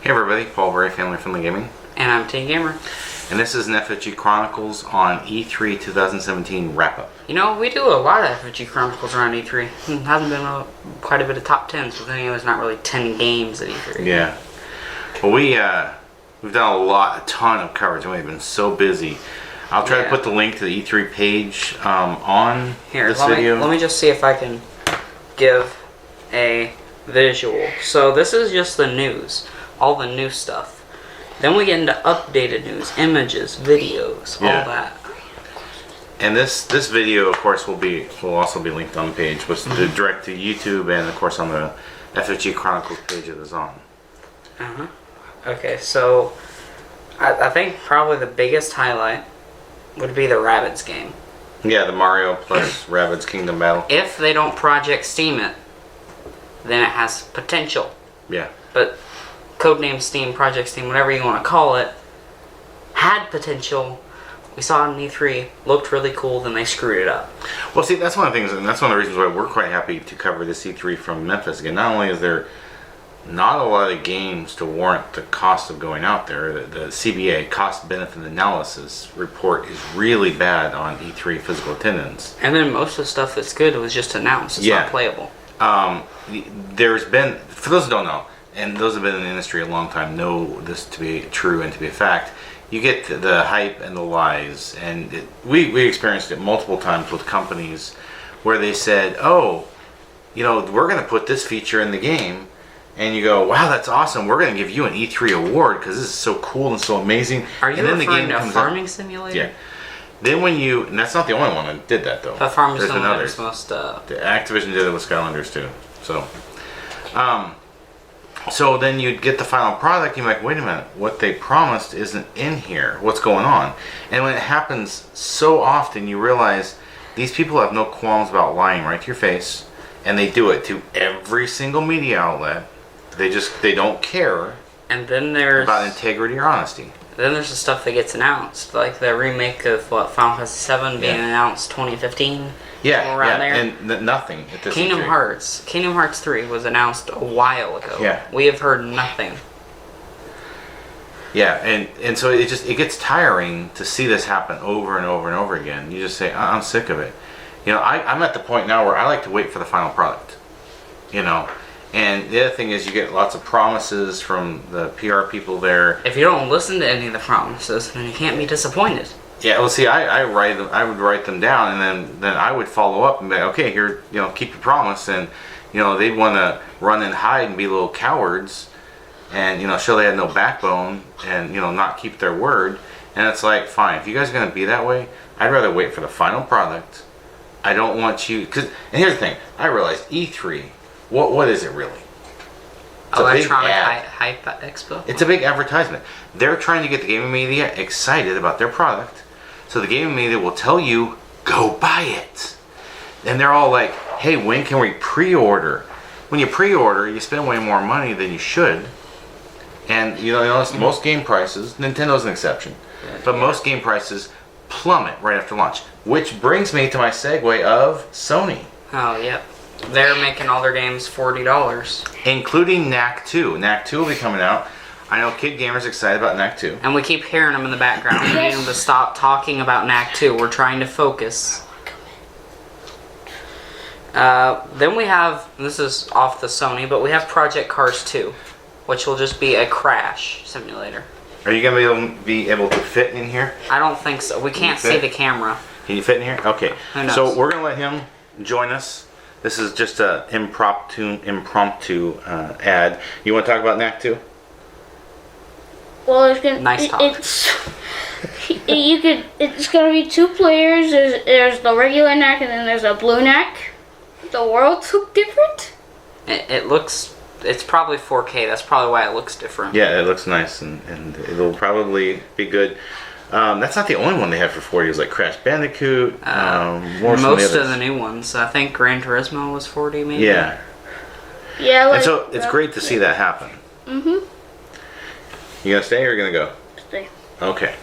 Hey everybody, Paul Bray, Family Friendly Gaming. And I'm Teen Gamer. And this is an FFG Chronicles on E3 2017 wrap-up. You know, we do a lot of FFG Chronicles around E3. Hasn't been quite a bit of top 10s, but then there's not really 10 games at E3. Yeah. Well, we've done a ton of coverage, and we've been so busy. I'll try to put the link to the E3 page on this video. Let me just see if I can give a visual. So this is just the news. All the new stuff. Then we get into updated news, images, videos, all that. And this video, of course, will also be linked on the page, which is direct to YouTube and, of course, on the FFG Chronicles page it is on. Okay, so I think probably the biggest highlight would be the Rabbids game. Yeah, the Mario plus Rabbids Kingdom Battle. If they don't Project Steam it, then it has potential. Yeah. But Codename Steam, Project Steam, whatever you want to call it, had potential. We saw it in E3, looked really cool, then they screwed it up. Well, see, that's one of the things, and that's one of the reasons why we're quite happy to cover this E3 from Memphis. Again, not only is there not a lot of games to warrant the cost of going out there, the CBA, Cost-Benefit Analysis report is really bad on E3 physical attendance. And then most of the stuff that's good was just announced. It's not playable. There's been, for those who don't know, and those who have been in the industry a long time know this to be true and to be a fact, you get the hype and the lies, and we experienced it multiple times with companies where they said, oh, you know, we're going to put this feature in the game, and you go, wow, that's awesome, we're going to give you an E3 award because this is so cool and so amazing. Are you and then referring the game to Farming Simulator? Yeah. Then when you, and that's not the only one that did that though. But Farming There's Simulator another. is most... The Activision did it with Skylanders too. So then you'd get the final product, you're like, wait a minute, what they promised isn't in here. What's going on? And when it happens so often, you realize these people have no qualms about lying right to your face, and they do it to every single media outlet. They don't care about integrity or honesty. Then there's the stuff that gets announced, like the remake of Final Fantasy VII being announced 2015. Around there. And nothing at this Kingdom Hearts 3 was announced a while ago. Yeah. We have heard nothing. Yeah, and so it gets tiring to see this happen over and over and over again. You just say, I'm sick of it. You know, I'm at the point now where I like to wait for the final product. You know, and the other thing is you get lots of promises from the PR people there. If you don't listen to any of the promises, then you can't be disappointed. Yeah, well, see, I would write them down, and then I would follow up and be like, okay, here, you know, keep your promise. And you know, they'd want to run and hide and be little cowards, and you know, show they had no backbone, and you know, not keep their word. And it's like, fine, if you guys are gonna be that way, I'd rather wait for the final product. I don't want you, and here's the thing, I realized E3, what is it really? It's Electronic Hype Expo. It's a big advertisement. They're trying to get the gaming media excited about their product, so the gaming media will tell you, go buy it. And they're all like, hey, when can we pre-order? When you pre-order, you spend way more money than you should. And you know, most game prices, Nintendo's an exception, but most game prices plummet right after launch. Which brings me to my segue of Sony. Oh, yep. They're making all their games $40. Including Knack 2. Knack 2 will be coming out. I know Kid Gamer's excited about Knack 2. And we keep hearing them in the background. We need them to stop talking about Knack 2. We're trying to focus. Then we have, this is off the Sony, but we have Project Cars 2, which will just be a crash simulator. Are you going to be able to fit in here? I don't think so. We can't see the camera. Can you fit in here? Okay. Who knows? So we're going to let him join us. This is just an impromptu ad. You want to talk about Knack 2? Well, it's gonna nice talk. It's gonna be 2 players. There's the regular Knack and then there's a blue Knack. The worlds look different. It's probably 4K. That's probably why it looks different. Yeah, it looks nice and it'll probably be good. That's not the only one they have for 40. It's like Crash Bandicoot. Most of the new ones. I think Gran Turismo was 40, maybe. Yeah. Yeah. And so it's great to see that happen. Mhm. You gonna stay or you gonna go? Stay. Okay.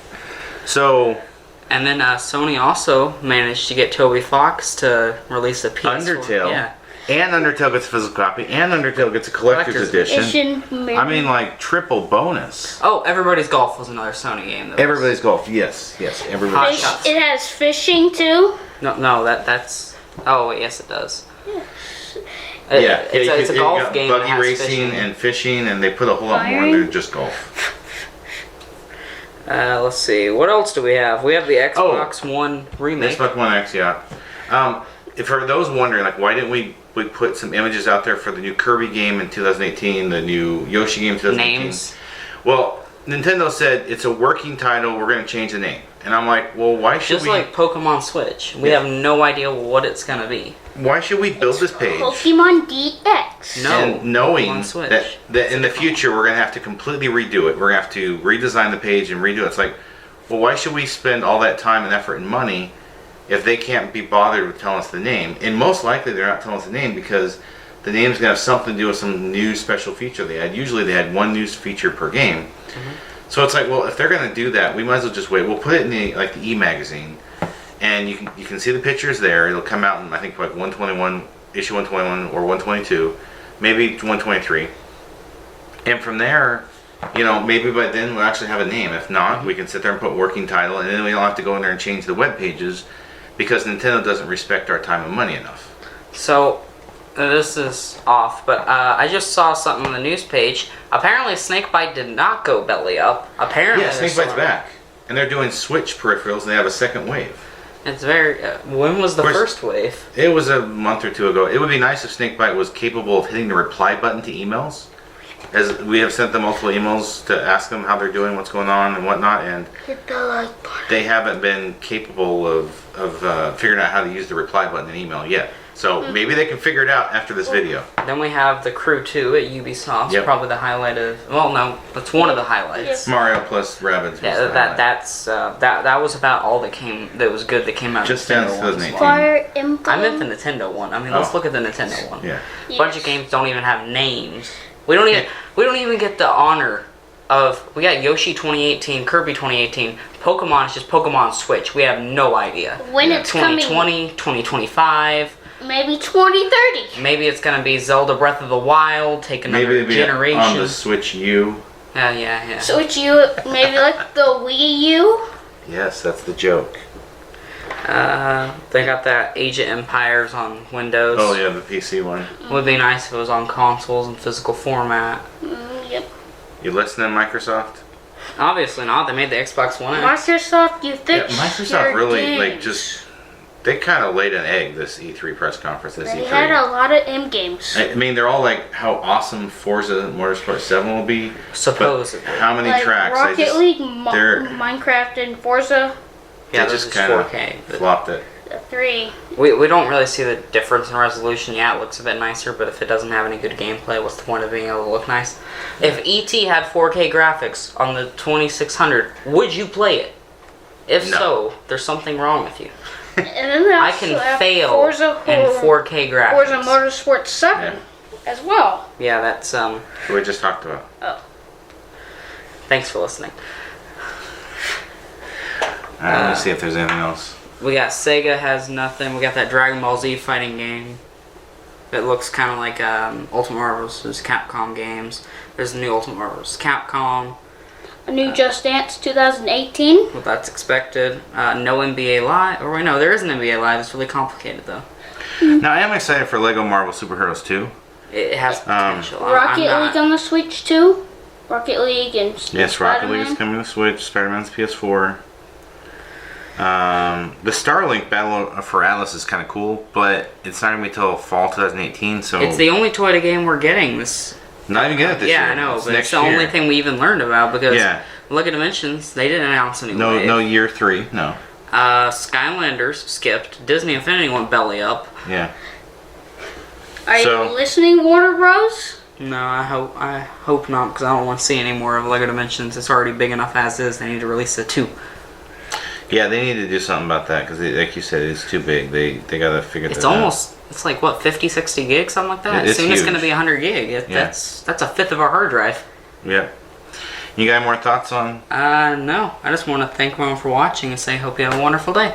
So. And then Sony also managed to get Toby Fox to release a PS4. Undertale. Yeah. And Undertale gets a physical copy, and Undertale gets a collector's edition. Maybe. I mean, like, triple bonus. Oh, Everybody's Golf was another Sony game. Everybody's Golf, yes, everybody's Hot Golf. Shots. It has fishing too. No, that's. Oh, wait, yes, it does. Yeah, It's a it golf got game. Buggy that has racing fishing. and fishing, and they put a whole lot more in there than just golf. Let's see. What else do we have? We have the Xbox One remake. Xbox One X, yeah. If for those wondering, like, why didn't we put some images out there for the new Kirby game in 2018, the new Yoshi game in 2018? Names. Well, Nintendo said it's a working title. We're going to change the name, and I'm like, well, why should Just we? like Pokemon Switch. We have no idea what it's gonna be. Why should we build this page? Pokemon DX. No. And knowing Pokemon Switch. that in the future we're going to have to completely redo it. We're going to have to redesign the page and redo it. It's like, well, why should we spend all that time and effort and money if they can't be bothered with telling us the name? And most likely they're not telling us the name because the name's going to have something to do with some new special feature they had. Usually they had one new feature per game. So it's like, well, if they're going to do that, we might as well just wait. We'll put it in the e-magazine, and you can see the pictures there. It'll come out in, I think, like 121, issue 121 or 122, maybe 123. And from there, maybe by then we'll actually have a name. If not, we can sit there and put working title, and then we don't have to go in there and change the web pages because Nintendo doesn't respect our time and money enough. So, this is off, but I just saw something on the news page. Apparently, Snakebite did not go belly up. Apparently, Yeah, Snakebite's back. And they're doing Switch peripherals, and they have a second wave. It's very. When was the Of course- first wave? It was a month or two ago. It would be nice if Snakebite was capable of hitting the reply button to emails. As we have sent them multiple emails to ask them how they're doing, what's going on, and whatnot, and Hit the like button. they haven't been capable of figuring out how to use the reply button in email yet. So maybe they can figure it out after this video. Then we have the Crew 2 at Ubisoft. Yep. Probably the highlight of. Well, no, it's one of the highlights. Mario plus Rabbids. Was Yeah, the highlight. that was about all that was good that came out. Just of Nintendo since one as 2018. well. Fire Emblem. I meant the Nintendo one. I mean, let's Oh. look at the Nintendo one. Yeah. A bunch of games don't even have names. We don't even get the honor of. We got Yoshi 2018, Kirby 2018. Pokemon is just Pokemon Switch. We have no idea. When it's coming. 2020, 2025. Maybe 2030. Maybe it's gonna be Zelda Breath of the Wild. Take another Maybe it'll be generation. on the Switch U. Yeah. Switch U, maybe like the Wii U. Yes, that's the joke. They got that Age of Empires on Windows. Oh yeah, the PC one. Would be nice if it was on consoles in physical format. Yep. You listening, Microsoft? Obviously not. They made the Xbox One X. Microsoft, you Yeah, think Microsoft your really games. they kind of laid an egg this E3 press conference. This They E3. had a lot of M games. I mean, they're all like how awesome Forza Motorsport 7 will be. Supposedly. But how many Like tracks? Rocket League, they're- Minecraft, and Forza Yeah, they this just is kind of 4K. But flopped it. 3. we don't really see the difference in resolution. Yeah, it looks a bit nicer, but if it doesn't have any good gameplay, what's the point of being able to look nice? If ET had 4K graphics on the 2600, would you play it? If No. so, there's something wrong with you. And then they I also can have fail Forza in 4K graphics. Forza Motorsport 7 as well. Yeah, that's We just talked about. Oh. Thanks for listening. Let me see if there's anything else. We got Sega has nothing. We got that Dragon Ball Z fighting game. It looks kind of like Ultimate Marvel vs. Capcom games. There's a new Ultimate Marvel vs. Capcom. A new Just Dance 2018. Well, that's expected. No NBA Live. Or wait, no, there is an NBA Live. It's really complicated though. Now I am excited for Lego Marvel Superheroes 2. It has potential. I'm Rocket not- League on the Switch too. Rocket League and Yes, Rocket League is Spider-Man. coming to Switch. Spider-Man's PS4. The Starlink Battle for Atlas is kind of cool, but it's not going to be till fall 2018, so It's the only Toyota game we're getting this. not even getting it this year. Yeah, I know, It's but next it's the year. only thing we even learned about because Yeah. look at Dimensions. They didn't announce any No, wave. no year 3. No. Skylanders skipped. Disney Infinity went belly up. Yeah. Are So- you listening, Warner Bros? No, I hope not, because I don't want to see any more of Lego Dimensions. It's already big enough as is. They need to release it too. Yeah, they need to do something about that because, like you said, it's too big. They got to figure that It's out. almost, it's like what, 50, 60 gigs, something like that. It's Soon it's going to huge. be 100 gig. Yeah. That's a fifth of our hard drive. Yep. You got more thoughts on? No, I just want to thank everyone for watching and say hope you have a wonderful day.